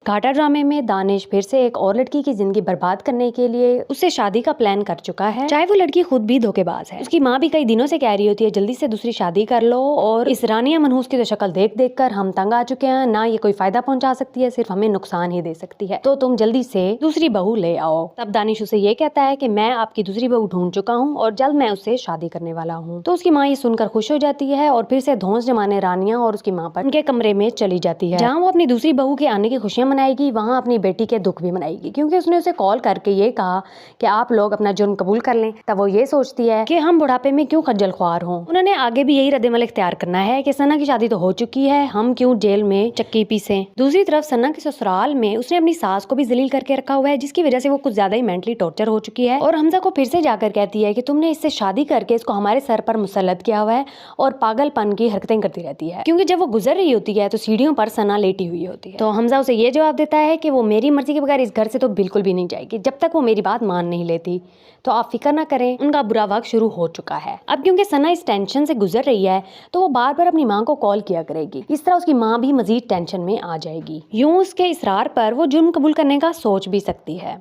घाटा ड्रामे में दानिश फिर से एक और लड़की की जिंदगी बर्बाद करने के लिए उससे शादी का प्लान कर चुका है, चाहे वो लड़की खुद भी धोखेबाज है। उसकी माँ भी कई दिनों से कह रही होती है जल्दी से दूसरी शादी कर लो, और इस रानिया मनहूस की तो शक्ल देख देख कर हम तंग आ चुके हैं। ना ये कोई फायदा पहुंचा सकती है, सिर्फ हमें नुकसान ही दे सकती है, तो तुम जल्दी से दूसरी बहू ले आओ। तब दानिश उसे ये कहता है कि मैं आपकी दूसरी बहू ढूंढ चुका हूँ और जल्द मैं उससे शादी करने वाला हूँ। तो उसकी माँ ये सुनकर खुश हो जाती है और फिर से धौंस जमाने रानिया और उसकी माँ पर उनके कमरे में चली जाती है, जहाँ वो अपनी दूसरी बहू के आने की खुशियां मनाएगी, वहाँ अपनी बेटी के दुख भी मनाएगी, क्योंकि उसने उसे कॉल करके ये कहा कि आप लोग अपना जुर्म कबूल कर लें। तब वो ये सोचती है कि हम बुढ़ापे में क्यों खज्जल ख्वार हों। उन्होंने आगे भी यही रद्देमल इख्तियार करना है कि सना की शादी तो हो चुकी है, हम क्यों जेल में चक्की पीसें। दूसरी तरफ सना के ससुराल में उसने अपनी सास को भी जलील करके रखा हुआ है, जिसकी वजह से वो कुछ ज्यादा ही मेंटली टॉर्चर हो चुकी है, और हमजा को फिर से जाकर कहती है कि तुमने इससे शादी करके इसको हमारे सर पर मुसल्लत किया हुआ है और पागलपन की हरकतें करती रहती है। क्योंकि जब वो गुजर रही होती है तो सीढ़ियों पर सना लेटी हुई होती है, तो हमजा उसे ये जवाब देता है कि वो मेरी मर्जी के बगैर इस घर से तो बिल्कुल भी नहीं जाएगी जब तक वो मेरी बात मान नहीं लेती। तो आप फिक्र ना करें, उनका बुरा वक्त शुरू हो चुका है। अब क्योंकि सना इस टेंशन से गुजर रही है तो वो बार बार अपनी माँ को कॉल किया करेगी, इस तरह उसकी माँ भी मजीद टेंशन में आ जाएगी। यूं उसके इसरार पर वो जुर्म कबूल करने का सोच भी सकती है।